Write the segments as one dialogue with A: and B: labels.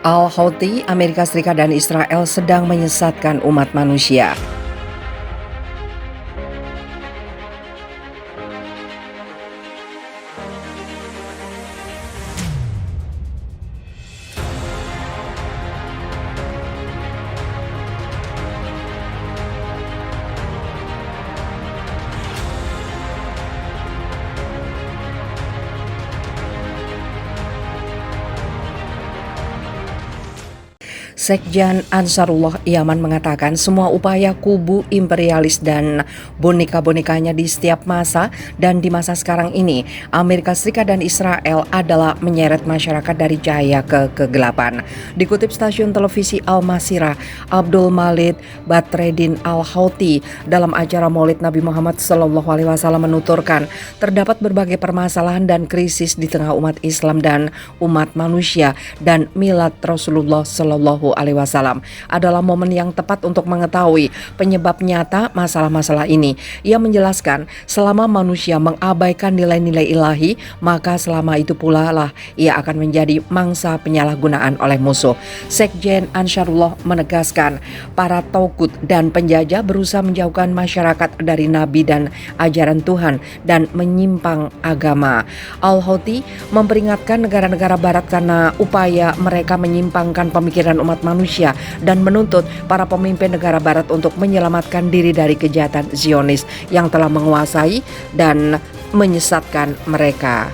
A: Al-Houthi, Amerika Serikat dan Israel sedang menyesatkan umat manusia. Sekjen Ansarullah Yaman mengatakan semua upaya kubu imperialis dan boneka-bonekanya di setiap masa dan di masa sekarang ini, Amerika Serikat dan Israel adalah menyeret masyarakat dari cahaya ke kegelapan. Dikutip stasiun televisi Al-Masirah, Abdul Malik Badreddin Al-Houthi dalam acara Maulid Nabi Muhammad SAW menuturkan terdapat berbagai permasalahan dan krisis di tengah umat Islam dan umat manusia, dan milad Rasulullah SAW adalah momen yang tepat untuk mengetahui penyebab nyata masalah-masalah ini. Ia menjelaskan, selama manusia mengabaikan nilai-nilai ilahi, maka selama itu pula lah ia akan menjadi mangsa penyalahgunaan oleh musuh. Sekjen Ansarullah menegaskan, para taukut dan penjajah berusaha menjauhkan masyarakat dari nabi dan ajaran Tuhan dan menyimpang agama. Al-Houthi memperingatkan negara-negara barat karena upaya mereka menyimpangkan pemikiran umat manusia dan menuntut para pemimpin negara barat untuk menyelamatkan diri dari kejahatan Zionis yang telah menguasai dan menyesatkan mereka.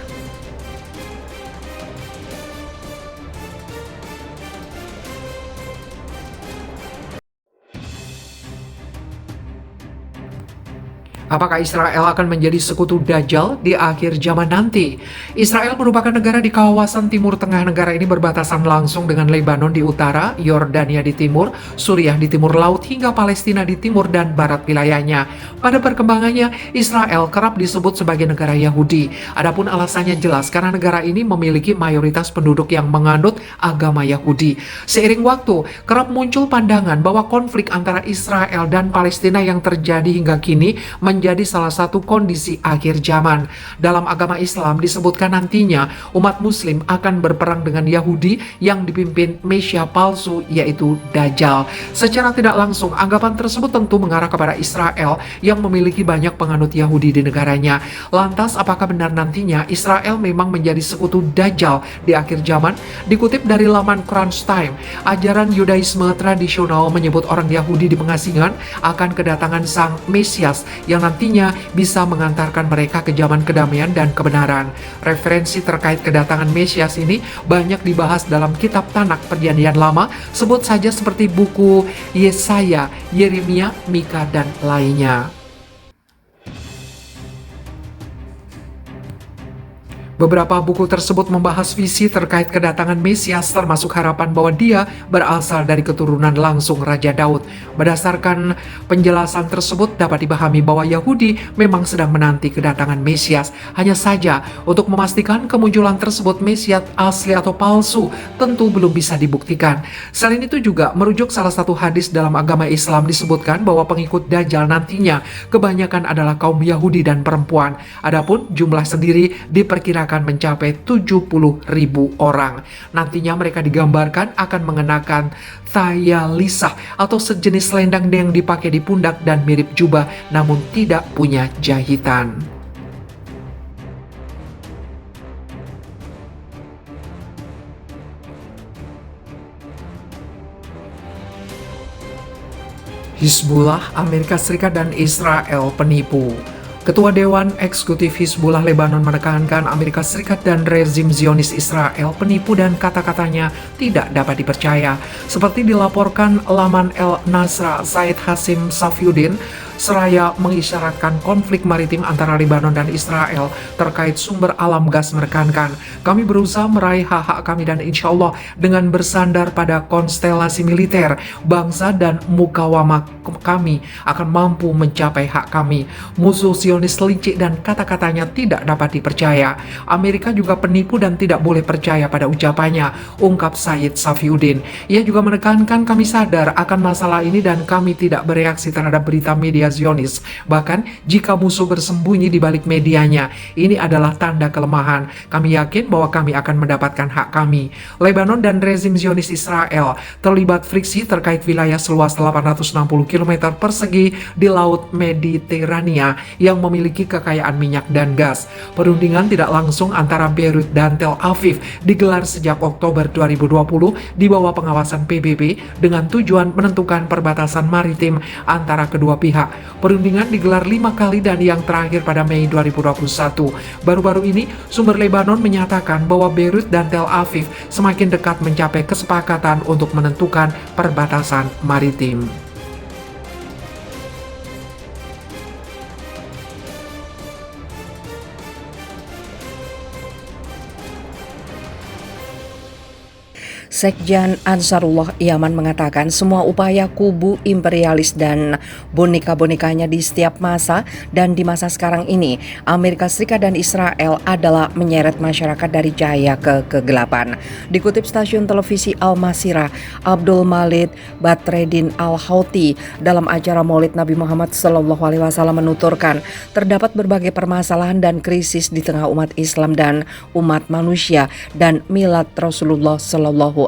B: Apakah Israel akan menjadi sekutu Dajjal di akhir zaman nanti? Israel merupakan negara di kawasan timur tengah. Negara ini berbatasan langsung dengan Lebanon di utara, Yordania di timur, Suriah di timur laut, hingga Palestina di timur dan barat wilayahnya. Pada perkembangannya, Israel kerap disebut sebagai negara Yahudi. Adapun alasannya jelas, karena negara ini memiliki mayoritas penduduk yang menganut agama Yahudi. Seiring waktu, kerap muncul pandangan bahwa konflik antara Israel dan Palestina yang terjadi hingga kini menjadi salah satu kondisi akhir zaman. Dalam agama Islam disebutkan nantinya umat muslim akan berperang dengan Yahudi yang dipimpin Mesia palsu, yaitu Dajjal. Secara tidak langsung, anggapan tersebut tentu mengarah kepada Israel yang memiliki banyak penganut Yahudi di negaranya. Lantas apakah benar nantinya Israel memang menjadi sekutu Dajjal di akhir zaman? Dikutip dari laman Crunch Time, ajaran Yudaisme tradisional menyebut orang Yahudi di pengasingan akan kedatangan Sang Mesias yang nantinya bisa mengantarkan mereka ke zaman kedamaian dan kebenaran. Referensi terkait kedatangan Mesias ini banyak dibahas dalam kitab Tanakh Perjanjian Lama, sebut saja seperti buku Yesaya, Yeremia, Mika, dan lainnya. Beberapa buku tersebut membahas visi terkait kedatangan Mesias, termasuk harapan bahwa dia berasal dari keturunan langsung Raja Daud. Berdasarkan penjelasan tersebut dapat dipahami bahwa Yahudi memang sedang menanti kedatangan Mesias. Hanya saja untuk memastikan kemunculan tersebut Mesias asli atau palsu tentu belum bisa dibuktikan. Selain itu juga merujuk salah satu hadis dalam agama Islam disebutkan bahwa pengikut Dajjal nantinya kebanyakan adalah kaum Yahudi dan perempuan. Adapun jumlah sendiri diperkirakan akan mencapai 70.000 orang. Nantinya mereka digambarkan akan mengenakan tayalisah atau sejenis selendang yang dipakai di pundak dan mirip jubah namun tidak punya jahitan. Hizbullah, Amerika Serikat dan Israel penipu. Ketua Dewan Eksekutif Hizbullah Lebanon menekankan Amerika Serikat dan rezim Zionis Israel penipu dan kata-katanya tidak dapat dipercaya. Seperti dilaporkan laman El Nasra, Said Hasim Safiuddin seraya mengisyaratkan konflik maritim antara Lebanon dan Israel terkait sumber alam gas menekankan, kami berusaha meraih hak-hak kami dan insya Allah dengan bersandar pada konstelasi militer, bangsa dan mukawamah kami akan mampu mencapai hak kami. Musuh Zionis licik dan kata-katanya tidak dapat dipercaya. Amerika juga penipu dan tidak boleh percaya pada ucapannya, ungkap Said Safiuddin. Ia juga menekankan kami sadar akan masalah ini dan kami tidak bereaksi terhadap berita media Zionis. Bahkan jika musuh bersembunyi di balik medianya, ini adalah tanda kelemahan. Kami yakin bahwa kami akan mendapatkan hak kami. Lebanon dan rezim Zionis Israel terlibat friksi terkait wilayah seluas 860 km persegi di Laut Mediterania yang memiliki kekayaan minyak dan gas. Perundingan tidak langsung antara Beirut dan Tel Aviv digelar sejak Oktober 2020 di bawah pengawasan PBB dengan tujuan menentukan perbatasan maritim antara kedua pihak. Perundingan digelar 5 kali dan yang terakhir pada Mei 2021. Baru-baru ini, sumber Lebanon menyatakan bahwa Beirut dan Tel Aviv semakin dekat mencapai kesepakatan untuk menentukan perbatasan maritim.
A: Sekjen Ansarullah Yaman mengatakan semua upaya kubu imperialis dan boneka-bonekanya di setiap masa dan di masa sekarang ini, Amerika Serikat dan Israel adalah menyeret masyarakat dari cahaya ke kegelapan. Dikutip stasiun televisi Al-Masirah, Abdul Malik Badreddin Al-Houthi dalam acara Maulid Nabi Muhammad SAW menuturkan terdapat berbagai permasalahan dan krisis di tengah umat Islam dan umat manusia, dan milad Rasulullah SAW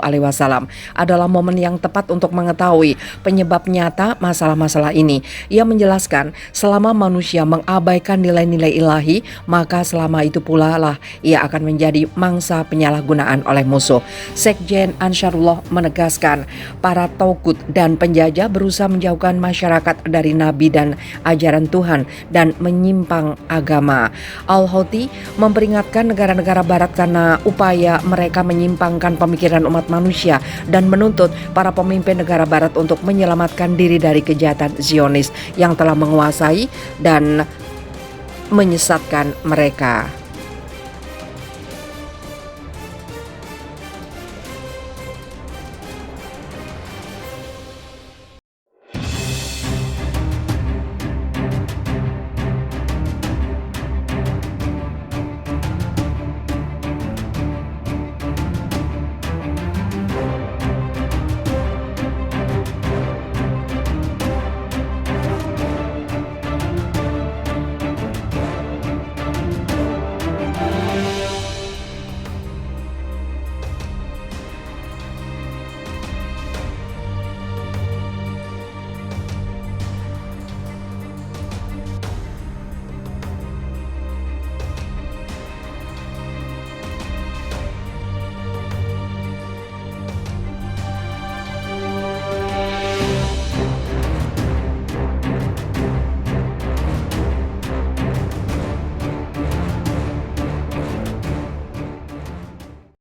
A: adalah momen yang tepat untuk mengetahui penyebab nyata masalah-masalah ini. Ia menjelaskan, selama manusia mengabaikan nilai-nilai ilahi, maka selama itu pula lah ia akan menjadi mangsa penyalahgunaan oleh musuh. Sekjen Ansarullah menegaskan, para togut dan penjajah berusaha menjauhkan masyarakat dari nabi dan ajaran Tuhan dan menyimpang agama. Al-Houthi memperingatkan negara-negara barat karena upaya mereka menyimpangkan pemikiran umat manusia dan menuntut para pemimpin negara barat untuk menyelamatkan diri dari kejahatan Zionis yang telah menguasai dan menyesatkan mereka.